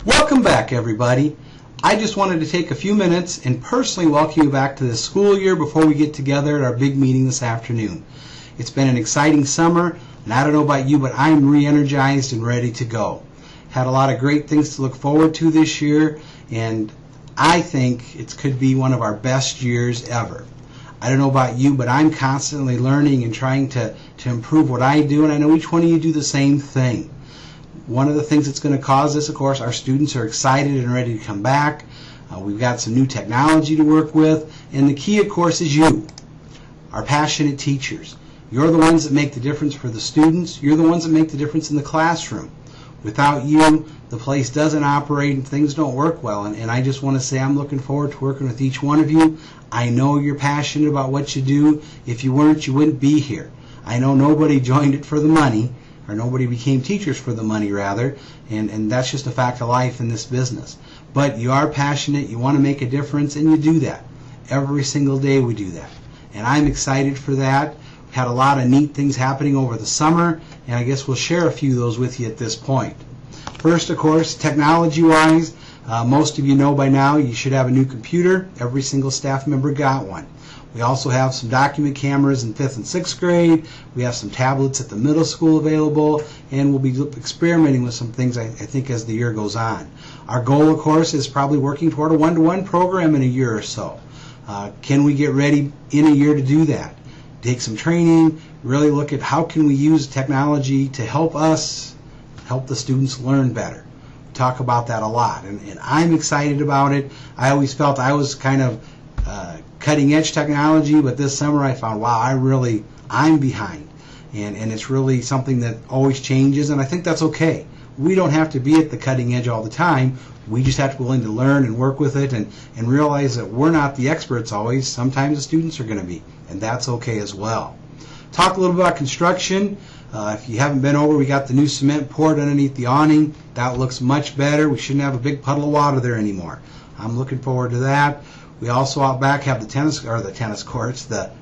Welcome back, everybody. I just wanted to take a few minutes and personally welcome you back to this school year before we get together at our big meeting this afternoon. It's been an exciting summer, and I don't know about you, but I'm re-energized and ready to go. Had a lot of great things to look forward to this year, and I think it could be one of our best years ever. I don't know about you, but I'm constantly learning and trying to improve what I do, and I know each one of you do the same thing. One of the things that's going to cause this, of course, our students are excited and ready to come back. We've got some new technology to work with, and the key, of course, is you, our passionate teachers. You're the ones that make the difference for the students. You're the ones that make the difference in the classroom. Without you, the place doesn't operate and things don't work well, and I just want to say I'm looking forward to working with each one of you. I know you're passionate about what you do. If you weren't, you wouldn't be here. I know nobody joined it for the money, or nobody became teachers for the money, rather, and that's just a fact of life in this business. But you are passionate, you want to make a difference, and you do that. Every single day we do that. And I'm excited for that. We've had a lot of neat things happening over the summer, and I guess we'll share a few of those with you at this point. First, of course, technology-wise, most of you know by now you should have a new computer. Every single staff member got one. We also have some document cameras in 5th and 6th grade. We have some tablets at the middle school available, and we'll be experimenting with some things, I think, as the year goes on. Our goal, of course, is probably working toward a one-to-one program in a year or so. Can we get ready in a year to do that? Take some training, really look at how can we use technology to help us help the students learn better. We talk about that a lot, and I'm excited about it. I always felt I was kind of cutting edge technology, but this summer I found, wow, I'm behind, and it's really something that always changes, and I think that's okay. We don't have to be at the cutting edge all the time. We just have to be willing to learn and work with it, and realize that we're not the experts always. Sometimes the students are going to be, and that's okay as well. Talk a little bit about construction. If you haven't been over, we got the new cement poured underneath the awning. That looks much better. We shouldn't have a big puddle of water there anymore. I'm looking forward to that. We also out back have the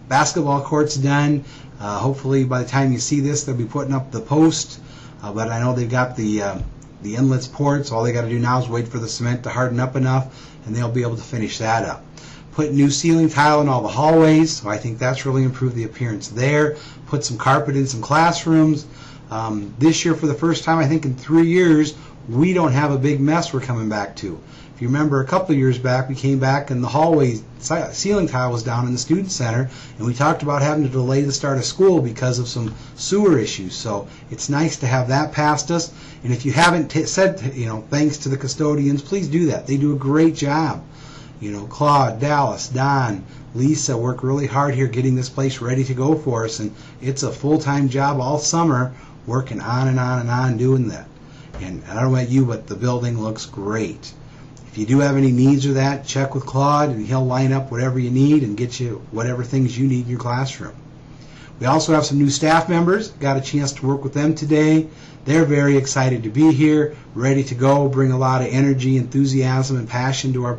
basketball courts done. Hopefully by the time you see this, they'll be putting up the post. But I know they've got the inlets poured, so all they got to do now is wait for the cement to harden up enough, and they'll be able to finish that up. Put new ceiling tile in all the hallways, so I think that's really improved the appearance there. Put some carpet in some classrooms. This year, for the first time, I think in 3 years, we don't have a big mess we're coming back to. If you remember, a couple of years back, we came back and the hallway ceiling tile was down in the student center, and we talked about having to delay the start of school because of some sewer issues. So it's nice to have that past us. And if you haven't said, thanks to the custodians, please do that. They do a great job. Claude, Dallas, Don, Lisa work really hard here getting this place ready to go for us, and it's a full-time job all summer working on and on and on doing that. And I don't know about you, but the building looks great. If you do have any needs or that, check with Claude, and he'll line up whatever you need and get you whatever things you need in your classroom. We also have some new staff members. Got a chance to work with them today. They're very excited to be here, ready to go, bring a lot of energy, enthusiasm, and passion to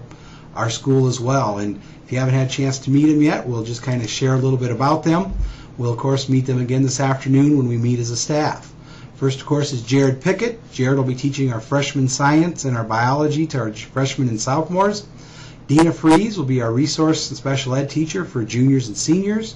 our school as well. And if you haven't had a chance to meet them yet, we'll just kind of share a little bit about them. We'll, of course, meet them again this afternoon when we meet as a staff. First, of course, is Jared Pickett. Jared will be teaching our freshman science and our biology to our freshmen and sophomores. Dina Fries will be our resource and special ed teacher for juniors and seniors.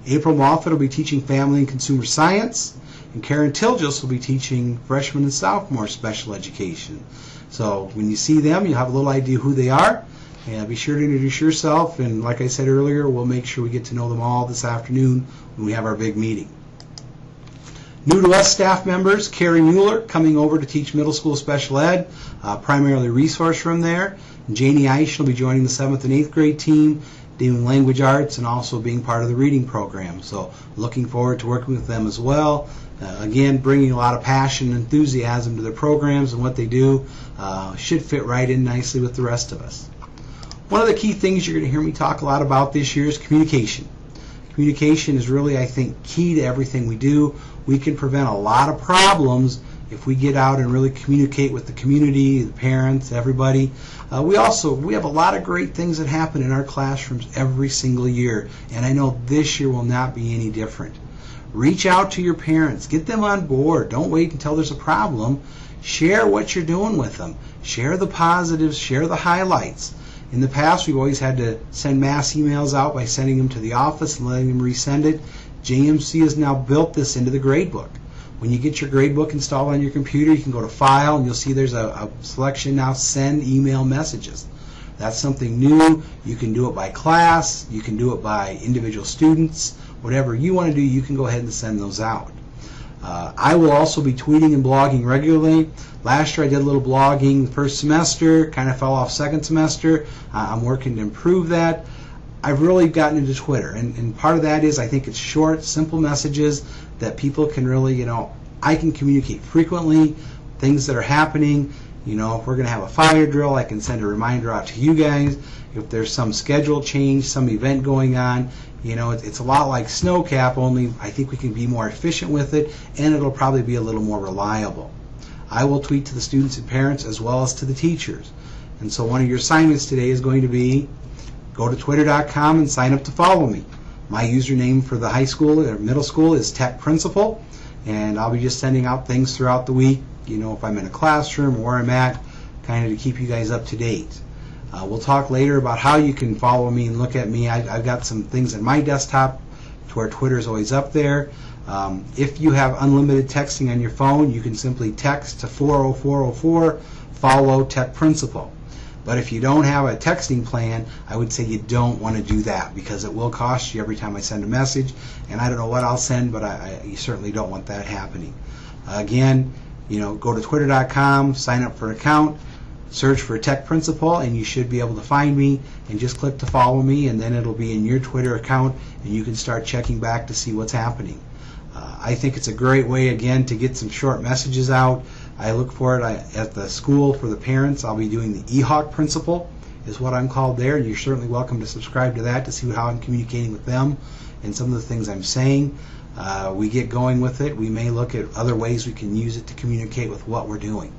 April Moffett will be teaching family and consumer science. And Karen Tilgis will be teaching freshmen and sophomore special education. So when you see them, you'll have a little idea who they are. And be sure to introduce yourself. And like I said earlier, we'll make sure we get to know them all this afternoon when we have our big meeting. New to us staff members, Carrie Mueller coming over to teach middle school special ed, primarily resource room there. And Janie Eish will be joining the 7th and 8th grade team, doing language arts and also being part of the reading program. So looking forward to working with them as well. Again, bringing a lot of passion and enthusiasm to their programs, and what they do should fit right in nicely with the rest of us. One of the key things you're going to hear me talk a lot about this year is communication. Communication is really, I think, key to everything we do. We can prevent a lot of problems if we get out and really communicate with the community, the parents, everybody. We have a lot of great things that happen in our classrooms every single year, and I know this year will not be any different. Reach out to your parents. Get them on board. Don't wait until there's a problem. Share what you're doing with them. Share the positives, share the highlights. In the past, we've always had to send mass emails out by sending them to the office and letting them resend it. JMC has now built this into the gradebook. When you get your gradebook installed on your computer, you can go to File, and you'll see there's a selection now, Send Email Messages. That's something new. You can do it by class. You can do it by individual students. Whatever you want to do, you can go ahead and send those out. I will also be tweeting and blogging regularly. Last year I did a little blogging the first semester, kind of fell off second semester. I'm working to improve that. I've really gotten into Twitter, and part of that is I think it's short, simple messages that people can really, I can communicate frequently, things that are happening. If we're going to have a fire drill, I can send a reminder out to you guys. If there's some schedule change, some event going on, it's a lot like SnowCap, only I think we can be more efficient with it, and it'll probably be a little more reliable. I will tweet to the students and parents as well as to the teachers. And so one of your assignments today is going to be go to twitter.com and sign up to follow me. My username for the high school or middle school is Tech Principal, and I'll be just sending out things throughout the week, if I'm in a classroom or where I'm at, kind of to keep you guys up to date. We'll talk later about how you can follow me and look at me. I've got some things in my desktop to where Twitter is always up there. If you have unlimited texting on your phone, you can simply text to 40404, follow Tech Principal. But if you don't have a texting plan, I would say you don't want to do that because it will cost you every time I send a message. And I don't know what I'll send, but you certainly don't want that happening. Again, go to twitter.com, sign up for an account, search for Tech Principal, and you should be able to find me, and just click to follow me, and then it'll be in your Twitter account, and you can start checking back to see what's happening. I think it's a great way, again, to get some short messages out. I look for it at the school for the parents. I'll be doing the EHawk Principal is what I'm called there, and you're certainly welcome to subscribe to that to see how I'm communicating with them and some of the things I'm saying. We get going with it. We may look at other ways we can use it to communicate with what we're doing.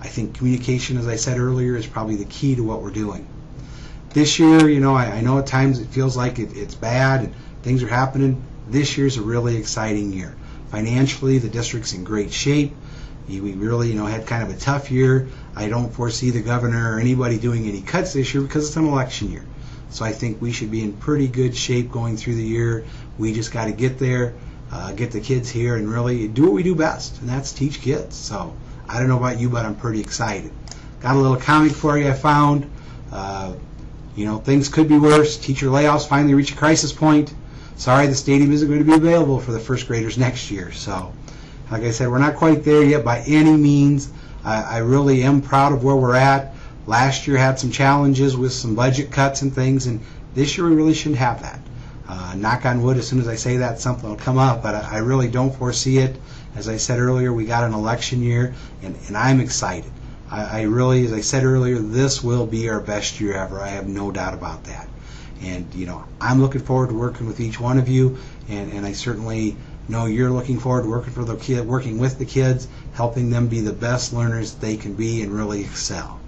I think communication, as I said earlier, is probably the key to what we're doing. This year, I know at times it feels like it's bad and things are happening. This year's a really exciting year. Financially, the district's in great shape. We really, had kind of a tough year. I don't foresee the governor or anybody doing any cuts this year because it's an election year. So I think we should be in pretty good shape going through the year. We just got to get there, get the kids here, and really do what we do best, and that's teach kids. So I don't know about you, but I'm pretty excited. Got a little comic for you I found. Things could be worse. Teacher layoffs finally reach a crisis point. Sorry, the stadium isn't going to be available for the first graders next year. So, like I said, we're not quite there yet by any means. I really am proud of where we're at. Last year had some challenges with some budget cuts and things, and this year we really shouldn't have that. Knock on wood, as soon as I say that, something will come up, but I really don't foresee it. As I said earlier, we got an election year, and I'm excited. I really, as I said earlier, this will be our best year ever. I have no doubt about that. And, I'm looking forward to working with each one of you, and I certainly know you're looking forward to working with the kids, helping them be the best learners they can be and really excel.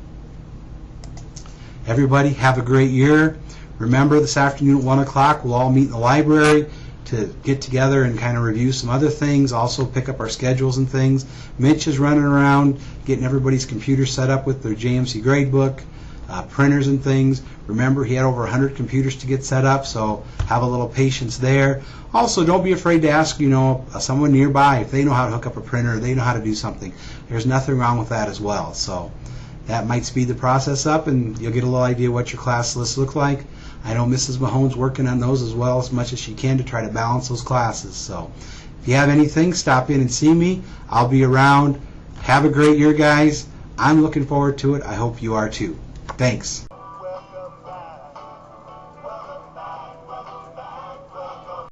Everybody, have a great year. Remember, this afternoon at 1 o'clock, we'll all meet in the library to get together and kind of review some other things, also pick up our schedules and things. Mitch is running around getting everybody's computer set up with their JMC gradebook, printers and things. Remember, he had over 100 computers to get set up, so have a little patience there. Also, don't be afraid to ask, someone nearby if they know how to hook up a printer, they know how to do something. There's nothing wrong with that as well. So that might speed the process up, and you'll get a little idea what your class lists look like. I know Mrs. Mahone's working on those as well as much as she can to try to balance those classes. So if you have anything, stop in and see me. I'll be around. Have a great year, guys. I'm looking forward to it. I hope you are too. Thanks.